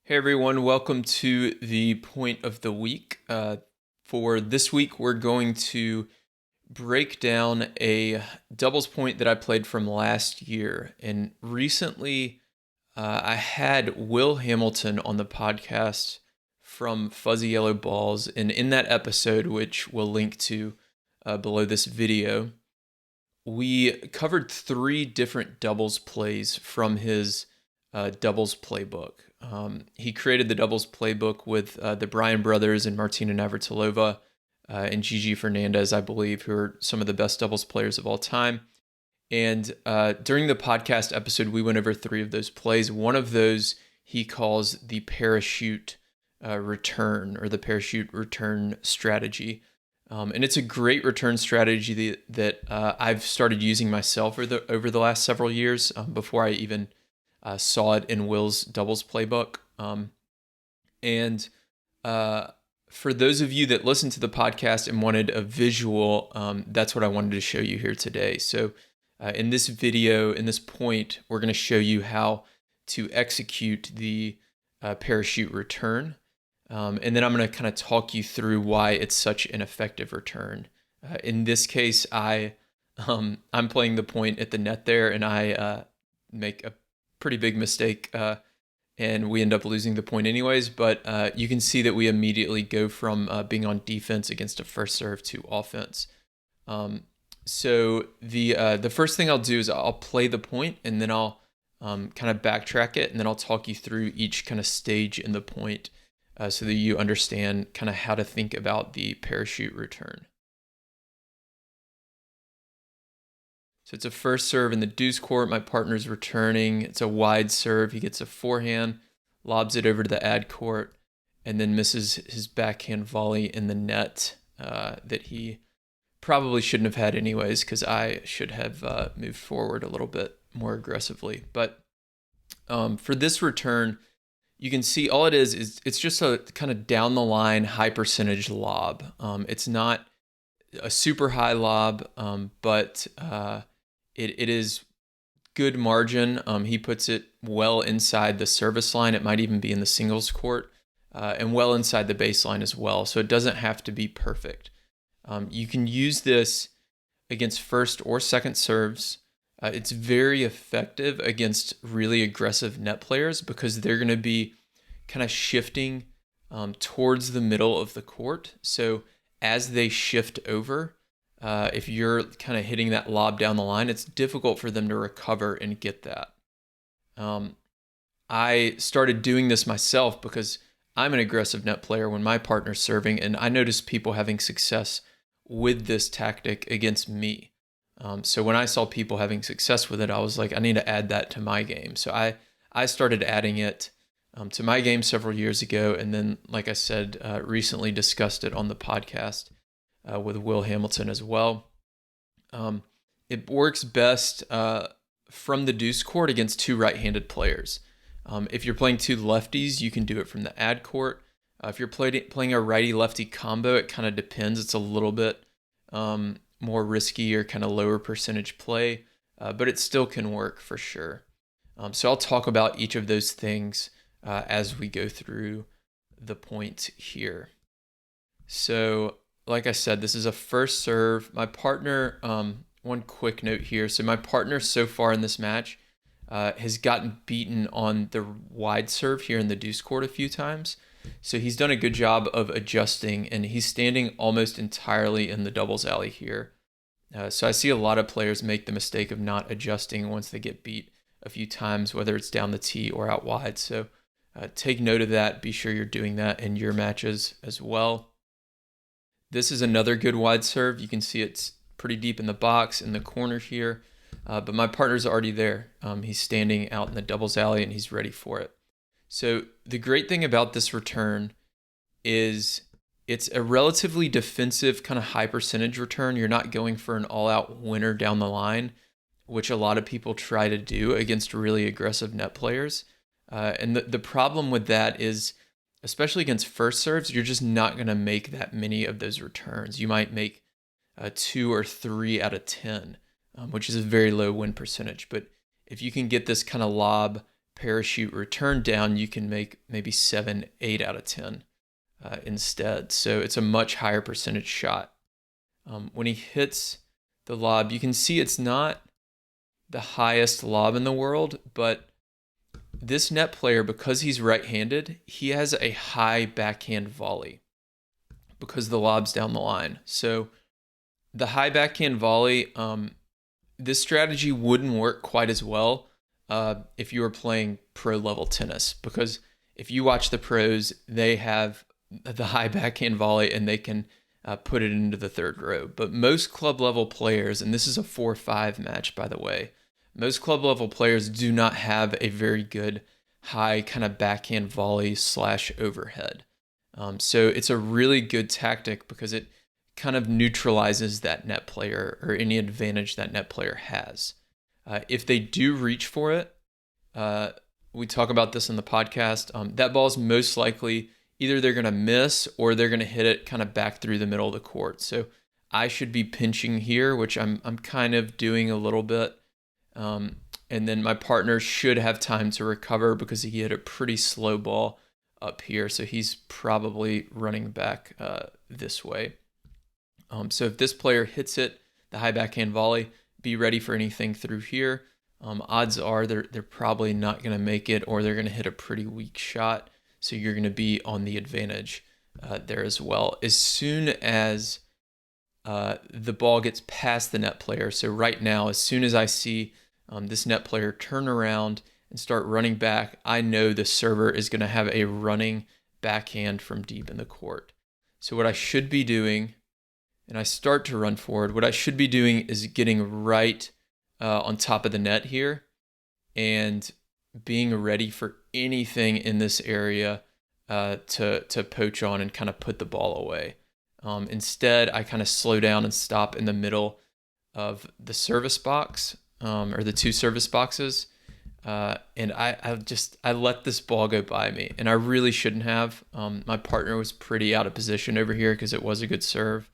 Hey everyone, welcome to the point of the week. For this week, we're going to break down a doubles point that I played from last year. And recently, I had Will Hamilton on the podcast from Fuzzy Yellow Balls. And in that episode, which we'll link to below this video, we covered three different doubles plays from his doubles playbook. He created the doubles playbook with the Bryan brothers and Martina Navratilova and Gigi Fernandez, I believe, who are some of the best doubles players of all time. And during the podcast episode, we went over three of those plays. One of those he calls the parachute return, or the parachute return strategy. And it's a great return strategy that I've started using myself over the last several years, before I even saw it in Will's doubles playbook. And for those of you that listened to the podcast and wanted a visual, that's what I wanted to show you here today. So in this video, in this point, we're going to show you how to execute the parachute return. And then I'm going to kind of talk you through why it's such an effective return. In this case, I'm playing the point at the net there, and I make a pretty big mistake, and we end up losing the point anyways. But you can see that we immediately go from being on defense against a first serve to offense. So the first thing I'll do is I'll play the point, and then I'll kind of backtrack it, and then I'll talk you through each kind of stage in the point, so that you understand kind of how to think about the parachute return. So it's a first serve in the deuce court. My partner's returning. It's a wide serve. He gets a forehand, lobs it over to the ad court, and then misses his backhand volley in the net that he probably shouldn't have had anyways, because I should have moved forward a little bit more aggressively. But for this return, you can see all it is it's just a kind of down the line high percentage lob. It's not a super high lob, but it is good margin. He puts it well inside the service line. It might even be in the singles court, and well inside the baseline as well. So it doesn't have to be perfect. You can use this against first or second serves. It's very effective against really aggressive net players because they're going to be kind of shifting towards the middle of the court. So as they shift over, if you're kind of hitting that lob down the line, it's difficult for them to recover and get that. I started doing this myself because I'm an aggressive net player when my partner's serving, and I noticed people having success with this tactic against me. So when I saw people having success with it, I was like, I need to add that to my game. So I started adding it to my game several years ago, and then, like I said, recently discussed it on the podcast with Will Hamilton as well. It works best from the deuce court against two right-handed players. If you're playing two lefties, you can do it from the ad court. If you're playing a righty-lefty combo, it kind of depends. It's a little bit more risky or kind of lower percentage play, but it still can work for sure. So I'll talk about each of those things as we go through the point here. So like I said, this is a first serve. My partner, one quick note here. So my partner so far in this match has gotten beaten on the wide serve here in the deuce court a few times. So he's done a good job of adjusting, and he's standing almost entirely in the doubles alley here. So I see a lot of players make the mistake of not adjusting once they get beat a few times, whether it's down the tee or out wide. So take note of that. Be sure you're doing that in your matches as well. This is another good wide serve. You can see it's pretty deep in the box in the corner here, but my partner's already there. He's standing out in the doubles alley, and he's ready for it. So the great thing about this return is it's a relatively defensive, kind of high percentage return. You're not going for an all-out winner down the line, which a lot of people try to do against really aggressive net players. And the problem with that is, especially against first serves, you're just not going to make that many of those returns. You might make 2 or 3 out of 10, which is a very low win percentage. But if you can get this kind of lob parachute return down, you can make maybe 7, 8 out of 10 instead. So it's a much higher percentage shot. When he hits the lob, you can see it's not the highest lob in the world, but this net player, because he's right-handed, he has a high backhand volley because the lob's down the line. So the high backhand volley, this strategy wouldn't work quite as well if you were playing pro level tennis, because if you watch the pros, they have the high backhand volley and they can put it into the third row. But most club level players, and this is a 4-5 match, by the way, most club level players do not have a very good high kind of backhand volley / overhead. So it's a really good tactic because it kind of neutralizes that net player or any advantage that net player has. If they do reach for it, we talk about this in the podcast, that ball's most likely either they're going to miss or they're going to hit it kind of back through the middle of the court. So I should be pinching here, which I'm kind of doing a little bit. And then my partner should have time to recover because he hit a pretty slow ball up here. So he's probably running back this way. So if this player hits it, the high backhand volley, be ready for anything through here. Odds are they're probably not going to make it, or they're going to hit a pretty weak shot. So you're going to be on the advantage there as well. As soon as the ball gets past the net player, so right now, as soon as I see this net player turn around and start running back, I know the server is going to have a running backhand from deep in the court. So what I should be doing, and I start to run forward, what I should be doing is getting right on top of the net here and being ready for anything in this area to poach on and kind of put the ball away. Instead, I kind of slow down and stop in the middle of the service box, or the two service boxes, and I let this ball go by me, and I really shouldn't have. My partner was pretty out of position over here because it was a good serve.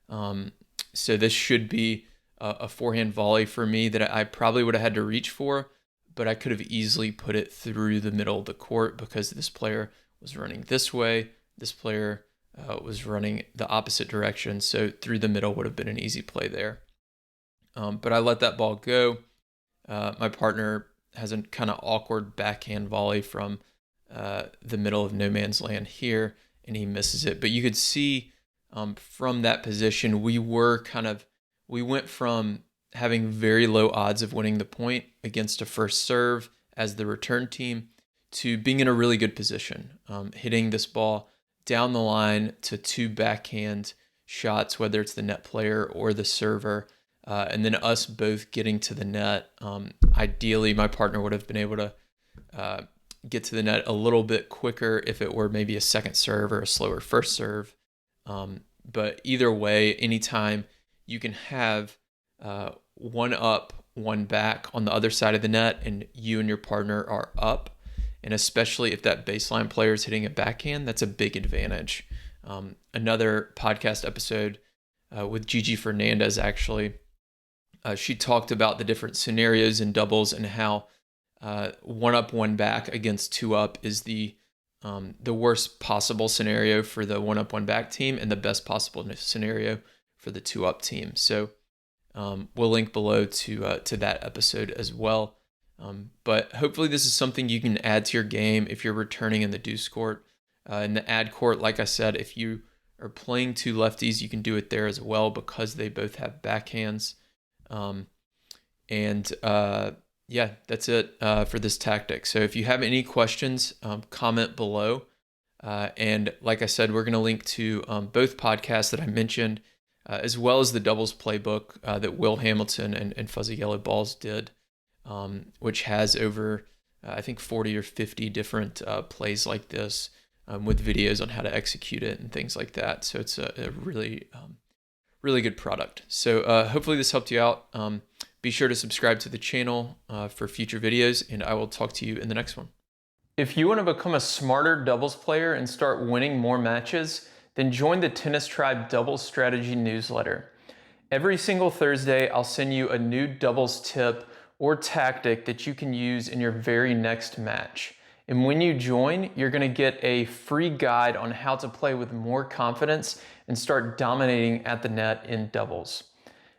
So this should be a forehand volley for me that I probably would have had to reach for, but I could have easily put it through the middle of the court because this player was running this way. This player was running the opposite direction. So through the middle would have been an easy play there. But I let that ball go. My partner has a kind of awkward backhand volley from the middle of no man's land here, and he misses it. But you could see from that position, we went from having very low odds of winning the point against a first serve as the return team to being in a really good position, hitting this ball down the line to two backhand shots, whether it's the net player or the server, and then us both getting to the net. Ideally, my partner would have been able to get to the net a little bit quicker if it were maybe a second serve or a slower first serve. But either way, anytime you can have one up, one back on the other side of the net, and you and your partner are up, and especially if that baseline player is hitting a backhand, that's a big advantage. Another podcast episode with Gigi Fernandez, actually, she talked about the different scenarios in doubles and how one up, one back against two up is the worst possible scenario for the one up, one back team, and the best possible scenario for the two up team. So we'll link below to that episode as well. But hopefully this is something you can add to your game if you're returning in the deuce court. In the ad court, like I said, if you are playing two lefties, you can do it there as well because they both have backhands. Yeah, that's it for this tactic. So if you have any questions, comment below. And like I said, we're going to link to both podcasts that I mentioned, as well as the doubles playbook that Will Hamilton and Fuzzy Yellow Balls did, which has over, I think, 40 or 50 different plays like this with videos on how to execute it and things like that. So it's a really, really good product. So hopefully this helped you out. Be sure to subscribe to the channel for future videos, and I will talk to you in the next one. If you want to become a smarter doubles player and start winning more matches, then join the Tennis Tribe Doubles Strategy newsletter. Every single Thursday, I'll send you a new doubles tip or tactic that you can use in your very next match. And when you join, you're going to get a free guide on how to play with more confidence and start dominating at the net in doubles.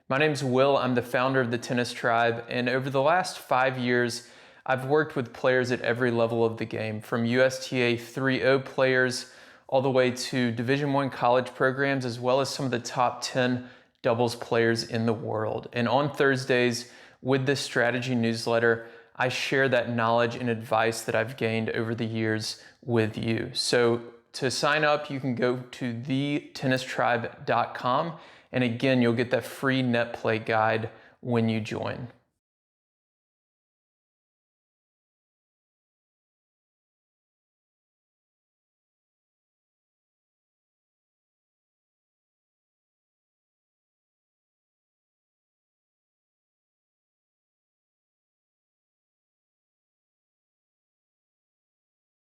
My name's Will. I'm the founder of the Tennis Tribe, and over the last 5 years, I've worked with players at every level of the game, from USTA 3.0 players all the way to Division I college programs, as well as some of the top 10 doubles players in the world. And on Thursdays, with this strategy newsletter, I share that knowledge and advice that I've gained over the years with you. So to sign up, you can go to thetennistribe.com. And again, you'll get that free net play guide when you join.